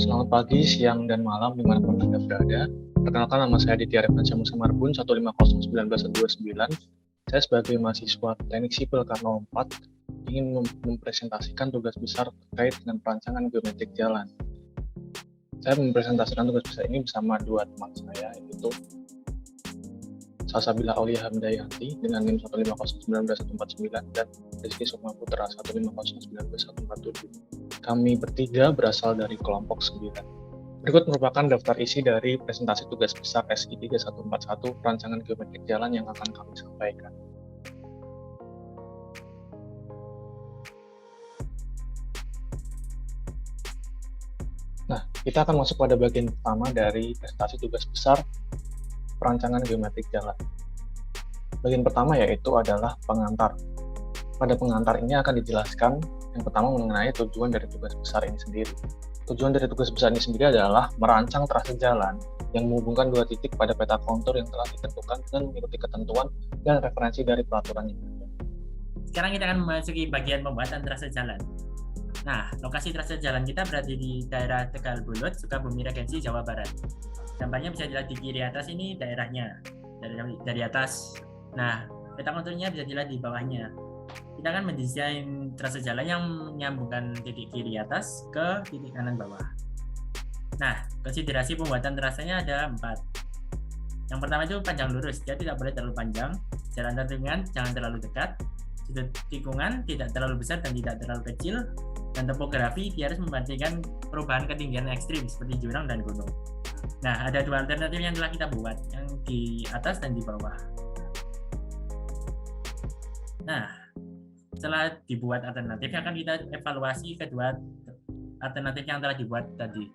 Selamat pagi, siang, dan malam dimanapun Anda berada. Perkenalkan, nama saya Aditya Revansyah Musamarbun 1501929. Saya sebagai mahasiswa Teknik Sipil Karno 4 ingin mempresentasikan tugas besar terkait dengan perancangan geometrik jalan. Saya mempresentasikan tugas besar ini bersama dua teman saya, yaitu Salsabila Aulia Hamdayanti dengan NIM 1501949 dan Rizky Sukma Putra 1501947. Kami bertiga berasal dari kelompok 9. Berikut merupakan daftar isi dari presentasi tugas besar SI 3141 perancangan geometrik jalan yang akan kami sampaikan. Nah, kita akan masuk pada bagian pertama dari presentasi tugas besar perancangan geometrik jalan. Bagian pertama yaitu adalah pengantar. Pada pengantar ini akan dijelaskan yang pertama mengenai tujuan dari tugas besar ini sendiri. Tujuan dari tugas besar ini sendiri adalah merancang trase jalan yang menghubungkan dua titik pada peta kontur yang telah ditentukan dan mengikuti ketentuan dan referensi dari peraturan ini. Sekarang kita akan memasuki bagian pembuatan trase jalan. Nah, lokasi trase jalan kita berada di daerah Tegal Bulut, Sukabumi Regensi, Jawa Barat. Gambarnya bisa dilihat di kiri atas, ini daerahnya dari atas. Nah, peta konturnya bisa dilihat di bawahnya. Kita akan mendesain trase jalan yang menyambungkan titik kiri atas ke titik kanan bawah. Nah, konsiderasi pembuatan trasenya ada 4. Yang pertama itu panjang lurus, dia tidak boleh terlalu panjang. Jalan tentukan jangan terlalu dekat. Sudut tikungan tidak terlalu besar dan tidak terlalu kecil. Dan topografi dia harus memperhatikan perubahan ketinggian ekstrim seperti jurang dan gunung. Nah, ada 2 alternatif yang telah kita buat, yang di atas dan di bawah. Nah, setelah dibuat alternatif, akan kita evaluasi kedua alternatif yang telah dibuat tadi.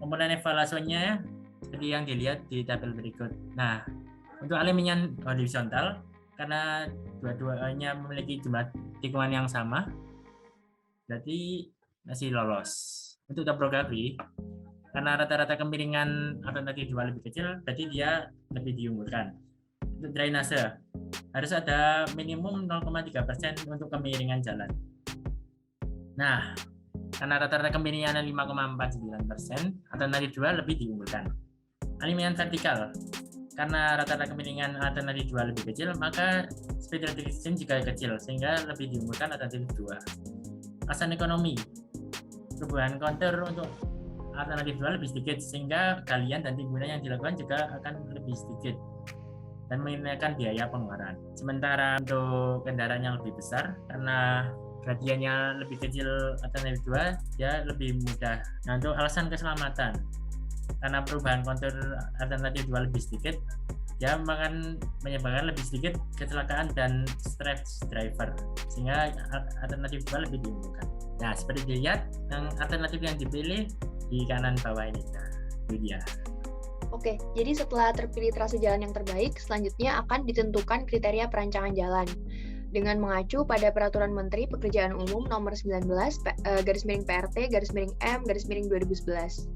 Komponen evaluasinya seperti yang dilihat di tabel berikut. Nah, untuk aluminium horizontal, karena dua-duanya memiliki jumlah tikungan yang sama, berarti masih lolos. Untuk topografi, karena rata-rata kemiringan alternatif 2 lebih kecil, berarti dia lebih diunggulkan. Untuk drainase, harus ada minimum 0,3% untuk kemiringan jalan. Nah, karena rata-rata kemiringannya 5,49%, alternatif 2 lebih diunggulkan. Aluminium vertikal, karena rata-rata kemiringan alternatif 2 lebih kecil, maka speed reduction juga kecil, sehingga lebih diunggulkan alternatif 2. Alasan ekonomi, perubahan kontur untuk alternatif 2 lebih sedikit, sehingga galian dan timbunan yang dilakukan juga akan lebih sedikit dan mengenakan biaya pengeluaran. Sementara untuk kendaraan yang lebih besar, karena gradiennya lebih kecil alternatif 2, dia lebih mudah. Nah, untuk alasan keselamatan, karena perubahan kontur alternatif 2 lebih sedikit, dia akan menyebabkan lebih sedikit kecelakaan dan stress driver, sehingga alternatif 2 lebih diunggulkan. Nah, seperti dilihat, yang alternatif yang dipilih di kanan bawah ini. Nah, itu dia. Oke, jadi setelah terpilih trase jalan yang terbaik, selanjutnya akan ditentukan kriteria perancangan jalan dengan mengacu pada Peraturan Menteri Pekerjaan Umum Nomor 19 /PRT/M/2011.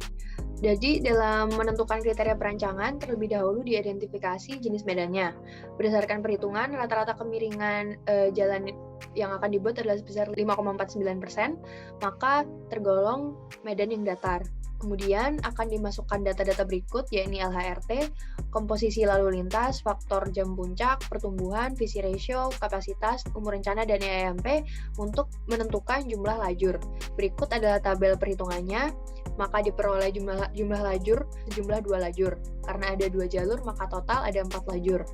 Jadi dalam menentukan kriteria perancangan, terlebih dahulu diidentifikasi jenis medannya. Berdasarkan perhitungan, rata-rata kemiringan jalan yang akan dibuat adalah sebesar 5,49%, maka tergolong medan yang datar. Kemudian akan dimasukkan data-data berikut, yakni LHRT, komposisi lalu lintas, faktor jam puncak, pertumbuhan, visi ratio, kapasitas, umur rencana, dan EMP untuk menentukan jumlah lajur. Berikut adalah tabel perhitungannya, maka diperoleh jumlah lajur sejumlah 2 lajur. Karena ada 2 jalur, maka total ada 4 lajur.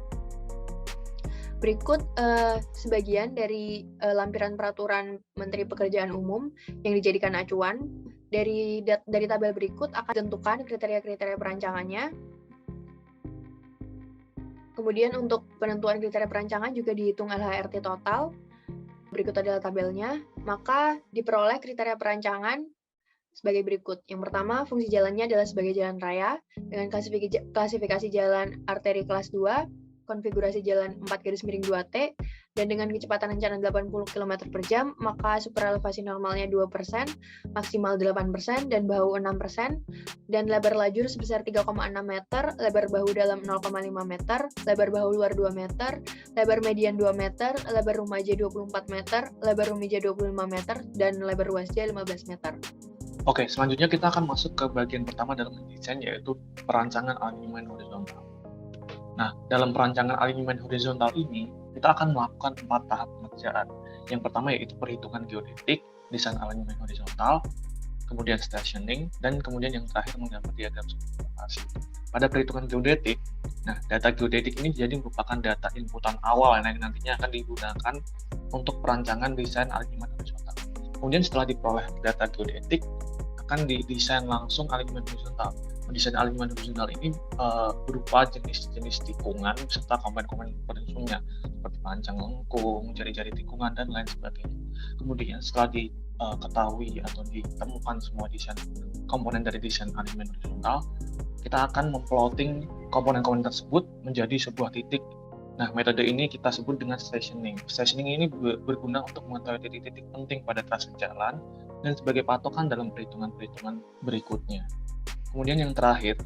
Berikut sebagian dari lampiran peraturan Menteri Pekerjaan Umum yang dijadikan acuan. Dari tabel berikut akan ditentukan kriteria-kriteria perancangannya. Kemudian untuk penentuan kriteria perancangan juga dihitung LHRT total. Berikut adalah tabelnya. Maka diperoleh kriteria perancangan sebagai berikut. Yang pertama, fungsi jalannya adalah sebagai jalan raya dengan klasifikasi jalan arteri kelas 2, konfigurasi jalan 4/2T, dan dengan kecepatan rencana 80 km per jam, maka super elevasi normalnya 2%, maksimal 8%, dan bahu 6%, dan lebar lajur sebesar 3,6 meter, lebar bahu dalam 0,5 meter, lebar bahu luar 2 meter, lebar median 2 meter, lebar rumaja 24 meter, lebar rumija 25 meter, dan lebar ruasja 15 meter. Oke, selanjutnya kita akan masuk ke bagian pertama dalam mendesain, yaitu perancangan alinyemen horizontal. Nah, dalam perancangan alinyemen horizontal ini, kita akan melakukan 4 tahap pengerjaan. Yang pertama yaitu perhitungan geodetik, desain alinyemen horizontal, kemudian stationing, dan kemudian yang terakhir menggambar diagram lokasi. Pada perhitungan geodetik, nah data geodetik ini jadi merupakan data inputan awal yang nantinya akan digunakan untuk perancangan desain alinyemen horizontal. Kemudian setelah diperoleh data geodetik, akan didesain langsung alinyemen horizontal. Desain alinyemen horizontal ini berupa jenis-jenis tikungan serta komponen-komponen penyusunnya seperti pancang lengkung, jari-jari tikungan, dan lain sebagainya. Kemudian setelah diketahui atau ditemukan semua desain komponen dari desain alinyemen horizontal, kita akan memplotting komponen-komponen tersebut menjadi sebuah titik. Nah, metode ini kita sebut dengan stationing. Stationing ini berguna untuk mengetahui titik-titik penting pada trase jalan dan sebagai patokan dalam perhitungan-perhitungan berikutnya. Kemudian yang terakhir,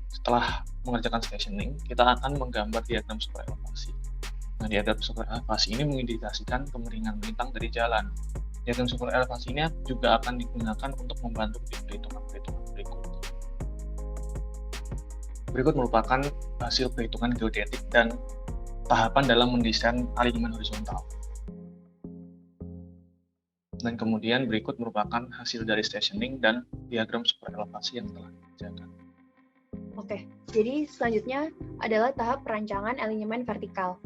setelah mengerjakan stationing, kita akan menggambar diagram super elevasi. Nah, diagram super elevasi ini mengindikasikan kemiringan bintang dari jalan. Diagram super elevasi ini juga akan digunakan untuk membantu di perhitungan-perhitungan berikutnya. Berikut merupakan hasil perhitungan geodetik dan tahapan dalam mendesain alinyemen horizontal. Dan kemudian berikut merupakan hasil dari stationing dan diagram super elevasi yang telah dikerjakan. Oke, jadi selanjutnya adalah tahap perancangan alinyemen vertikal.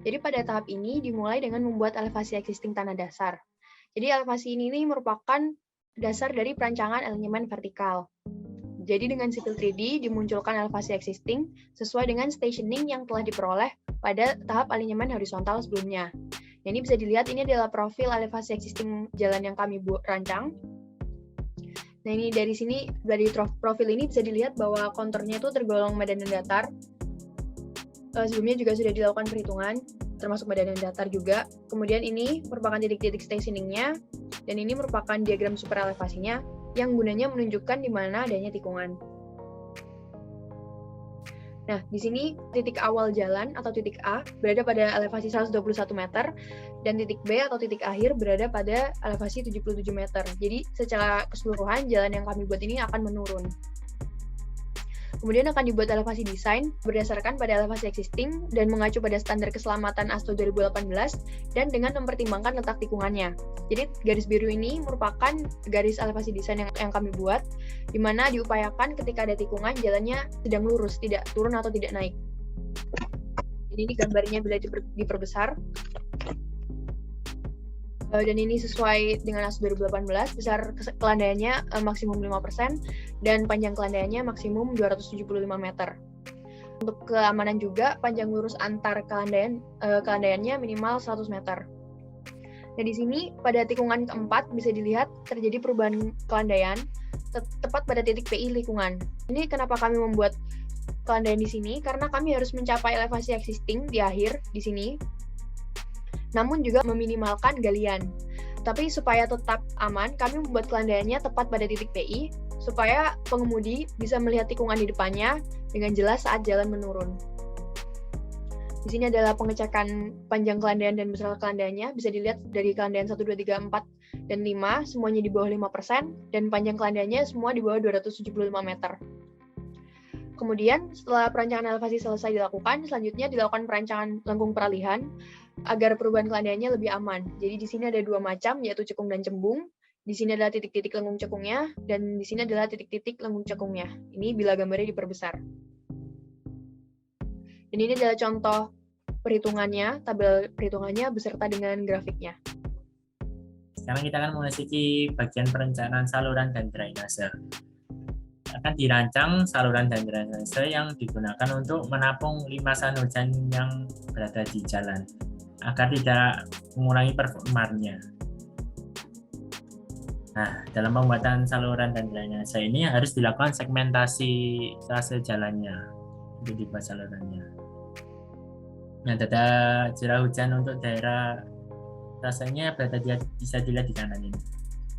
Jadi pada tahap ini dimulai dengan membuat elevasi existing tanah dasar. Jadi elevasi ini merupakan dasar dari perancangan alinyemen vertikal. Jadi dengan Civil 3D dimunculkan elevasi existing sesuai dengan stationing yang telah diperoleh pada tahap alinyemen horizontal sebelumnya. Nah, ini bisa dilihat, ini adalah profil elevasi existing jalan yang kami rancang. Nah, ini dari sini, dari profil ini bisa dilihat bahwa konturnya itu tergolong medan dan datar. Sebelumnya juga sudah dilakukan perhitungan, termasuk medan dan datar juga. Kemudian ini merupakan titik-titik stationing-nya, dan ini merupakan diagram super elevasinya, yang gunanya menunjukkan di mana adanya tikungan. Nah, di sini titik awal jalan atau titik A berada pada elevasi 121 meter dan titik B atau titik akhir berada pada elevasi 77 meter. Jadi secara keseluruhan jalan yang kami buat ini akan menurun. Kemudian akan dibuat elevasi desain berdasarkan pada elevasi existing dan mengacu pada standar keselamatan ASTO 2018 dan dengan mempertimbangkan letak tikungannya. Jadi garis biru ini merupakan garis elevasi desain yang kami buat, di mana diupayakan ketika ada tikungan jalannya sedang lurus, tidak turun atau tidak naik. Jadi ini gambarnya bila diperbesar. Dan ini sesuai dengan ASTO 2018, besar kelandaiannya maksimum 5% dan panjang kelandaiannya maksimum 275 meter. Untuk keamanan juga, panjang lurus antar kelandaiannya minimal 100 meter. Nah, di sini pada tikungan keempat bisa dilihat terjadi perubahan kelandaian tepat pada titik PI lingkungan. Ini kenapa kami membuat kelandaian di sini, karena kami harus mencapai elevasi existing di akhir di sini, namun juga meminimalkan galian. Tapi supaya tetap aman, kami membuat kelandaiannya tepat pada titik PI, supaya pengemudi bisa melihat tikungan di depannya dengan jelas saat jalan menurun. Di sini adalah pengecekan panjang kelandaian dan besar kelandaiannya, bisa dilihat dari kelandaian 1, 2, 3, 4, dan 5, semuanya di bawah 5%, dan panjang kelandaiannya semua di bawah 275 meter. Kemudian, setelah perancangan elevasi selesai dilakukan, selanjutnya dilakukan perancangan lengkung peralihan, agar perubahan kelandaiannya lebih aman. Jadi di sini ada 2 macam, yaitu cekung dan cembung. Di sini adalah titik-titik lengkung cekungnya, dan di sini adalah titik-titik lengkung cekungnya. Ini bila gambarnya diperbesar. Dan ini adalah contoh perhitungannya, tabel perhitungannya beserta dengan grafiknya. Sekarang kita akan memasuki bagian perencanaan saluran dan drainase. Akan dirancang saluran dan drainase yang digunakan untuk menampung limpasan hujan yang berada di jalan, agar tidak mengurangi performanya. Nah, dalam pembuatan saluran dan drainase ini harus dilakukan segmentasi trase jalannya untuk dibuat salurannya. Nah, data curah hujan untuk daerah trasenya bisa dilihat di kanan ini.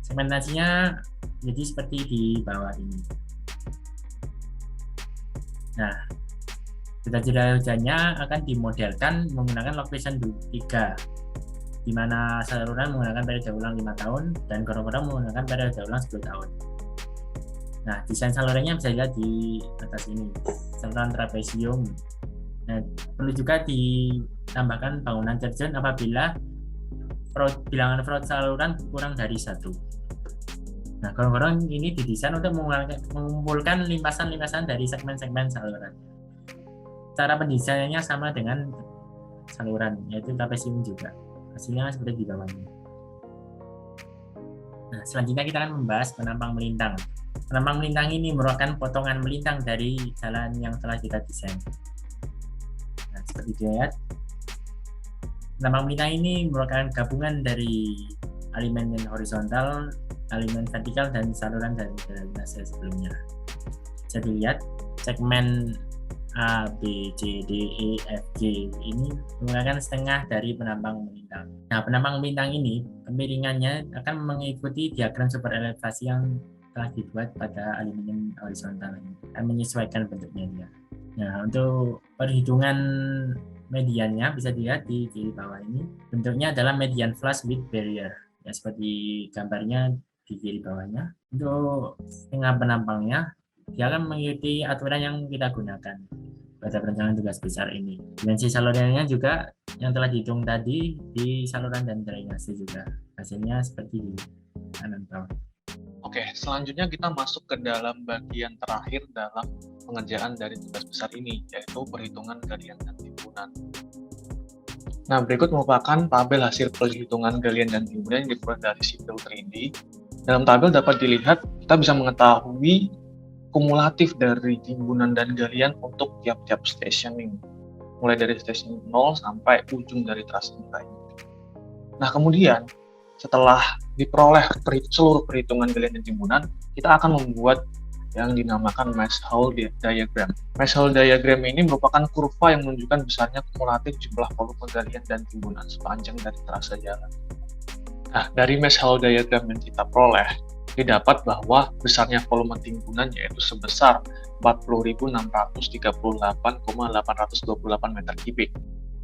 Segmentasinya jadi seperti di bawah ini. Nah, data curah hujannya akan dimodelkan menggunakan log vision 3. di mana saluran menggunakan periode ulang 5 tahun dan gorong-gorong menggunakan periode ulang 10 tahun. Nah, desain salurannya bisa dilihat di atas ini, saluran trapesium. Nah, perlu juga ditambahkan bangunan terjun apabila bilangan fraud saluran kurang dari 1. Nah, gorong-gorong ini didesain untuk mengumpulkan limpasan-limpasan dari segmen-segmen saluran. Cara pendesainannya sama dengan saluran, yaitu trapesium juga. Hasilnya seperti di bawahnya. Nah, selanjutnya kita akan membahas penampang melintang. Penampang melintang ini merupakan potongan melintang dari jalan yang telah kita desain. Nah, seperti dilihat, penampang melintang ini merupakan gabungan dari alimen horizontal, alimen vertikal, dan saluran dan drainase sebelumnya. Bisa dilihat, segmen A, B, C, D, E, F, G ini menggunakan setengah dari penampang melintang. Nah, penampang melintang ini kemiringannya akan mengikuti diagram super elevasi yang telah dibuat pada aluminium horizontal ini, akan menyesuaikan bentuknya dia. Nah, untuk perhitungan mediannya bisa dilihat di kiri bawah ini. Bentuknya adalah median flush with barrier. Ya, seperti gambarnya di kiri bawahnya. Untuk setengah penampangnya, dia akan mengikuti aturan yang kita gunakan pada perencanaan tugas besar ini. Dimensi salurannya juga yang telah dihitung tadi di saluran dan drainase juga. Hasilnya seperti di kanan bawah. Oke, selanjutnya kita masuk ke dalam bagian terakhir dalam pengerjaan dari tugas besar ini, yaitu perhitungan galian dan timbunan. Nah, berikut merupakan tabel hasil perhitungan galian dan timbunan yang diperoleh dari Civil 3D. Dalam tabel dapat dilihat, kita bisa mengetahui kumulatif dari timbunan dan galian untuk tiap-tiap stationing, mulai dari station 0 sampai ujung dari trase ini. Nah, kemudian setelah diperoleh seluruh perhitungan galian dan timbunan, kita akan membuat yang dinamakan mesh hole diagram. Mesh hole diagram ini merupakan kurva yang menunjukkan besarnya kumulatif jumlah volume galian dan timbunan sepanjang dari trase jalan. Nah, dari mesh hole diagram yang kita peroleh, didapat bahwa besarnya volume timbunan yaitu sebesar 40.638,828 meter kubik.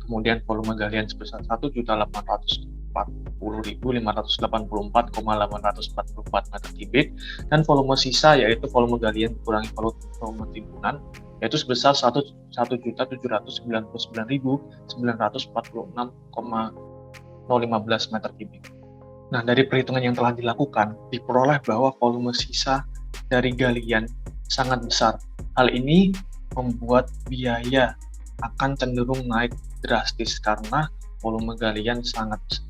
Kemudian volume galian sebesar 1.840.584,844 meter kubik, dan volume sisa yaitu volume galian dikurangi volume timbunan yaitu sebesar 1.799.946,015 meter kubik. Nah, dari perhitungan yang telah dilakukan, diperoleh bahwa volume sisa dari galian sangat besar. Hal ini membuat biaya akan cenderung naik drastis karena volume galian sangat besar.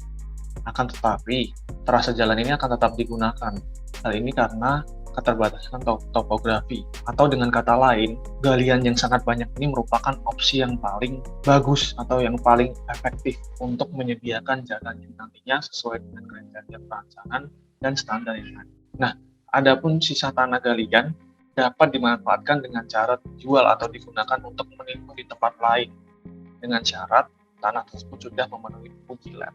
Akan tetapi, trase jalan ini akan tetap digunakan. Hal ini karena keterbatasan topografi. Atau dengan kata lain, galian yang sangat banyak ini merupakan opsi yang paling bagus atau yang paling efektif untuk menyediakan jalan yang nantinya sesuai dengan kriteria perancangan dan standar yang ada. Nah, adapun sisa tanah galian dapat dimanfaatkan dengan cara dijual atau digunakan untuk menimbun di tempat lain dengan syarat tanah tersebut sudah memenuhi fungsi lab.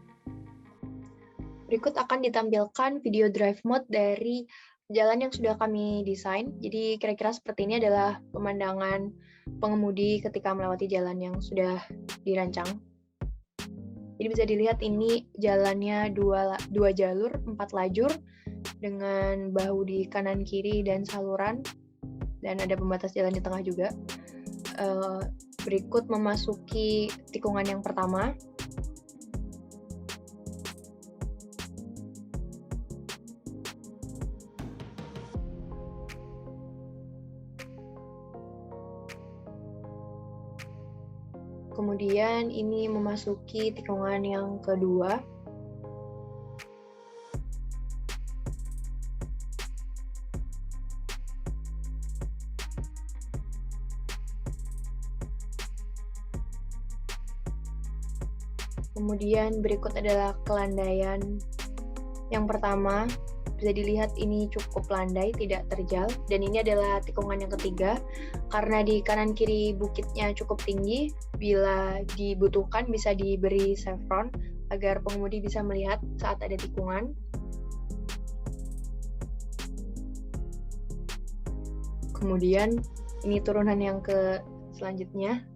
Berikut akan ditampilkan video drive mode dari jalan yang sudah kami desain. Jadi kira-kira seperti ini adalah pemandangan pengemudi ketika melewati jalan yang sudah dirancang. Jadi bisa dilihat ini jalannya dua jalur, 4 lajur dengan bahu di kanan kiri dan saluran, dan ada pembatas jalan di tengah juga. Berikut memasuki tikungan yang pertama. Kemudian ini memasuki tikungan yang kedua. Kemudian berikut adalah kelandaian. Yang pertama, bisa dilihat ini cukup landai, tidak terjal. Dan ini adalah tikungan yang ketiga, karena di kanan kiri bukitnya cukup tinggi, bila dibutuhkan bisa diberi chevron agar pengemudi bisa melihat saat ada tikungan. Kemudian ini turunan yang ke selanjutnya.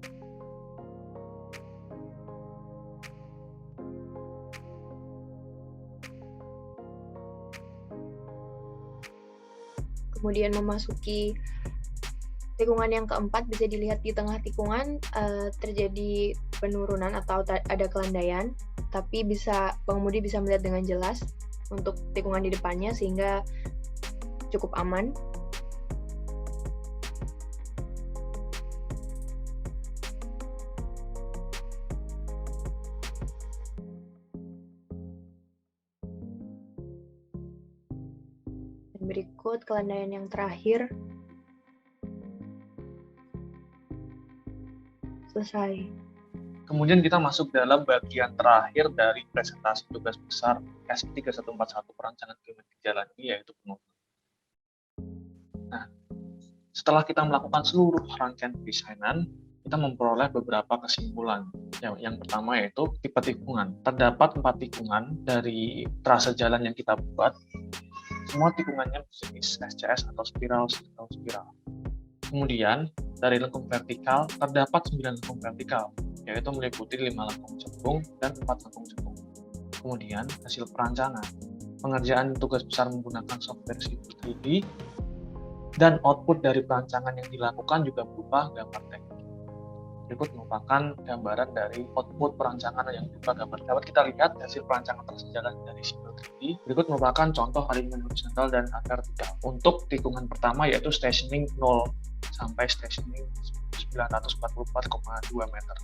kemudian memasuki tikungan yang keempat, bisa dilihat di tengah tikungan terjadi penurunan atau ada kelandaian, tapi pengemudi bisa melihat dengan jelas untuk tikungan di depannya sehingga cukup aman. Dan berikut kelandaian yang terakhir. Selesai. Kemudian kita masuk dalam bagian terakhir dari presentasi tugas besar SI 3141 perancangan geometrik jalan ini, yaitu penutup. Nah, setelah kita melakukan seluruh rangkaian pendesainan, kita memperoleh beberapa kesimpulan. Yang pertama yaitu tipe tikungan. Terdapat 4 tikungan dari trase jalan yang kita buat. Semua tikungannya berjenis SCS atau spiral. Kemudian, dari lengkung vertikal, terdapat 9 lengkung vertikal, yaitu meliputi 5 lengkung cembung dan 4 lengkung cembung. Kemudian, hasil perancangan. Pengerjaan tugas besar menggunakan software Civil 3D, dan output dari perancangan yang dilakukan juga berupa gambar teknik. Berikut merupakan gambaran dari output perancangan yang berupa gambar. Dapat kita lihat hasil perancangan tersejalan dari Civil 3D. Berikut merupakan contoh alignment horizontal dan vertikal. Untuk tikungan pertama yaitu stationing 0 sampai stationing 944,2 meter.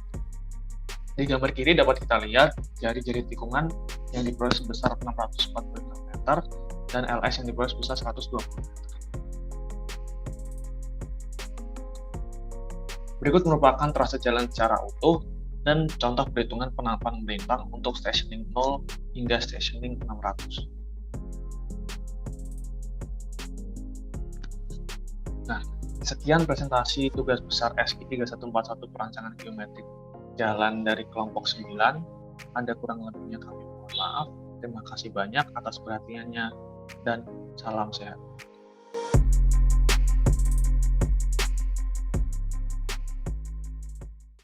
Di gambar kiri dapat kita lihat jari-jari tikungan yang diperoleh sebesar 646 meter dan LS yang diperoleh sebesar 120 meter. Berikut merupakan trase jalan secara utuh dan contoh perhitungan penampakan melintang untuk stationing 0 hingga stationing 600. Nah, sekian presentasi tugas besar SI 3141 perancangan geometrik jalan dari kelompok 9. Ada kurang lebihnya kami mohon maaf. Terima kasih banyak atas perhatiannya dan salam sehat.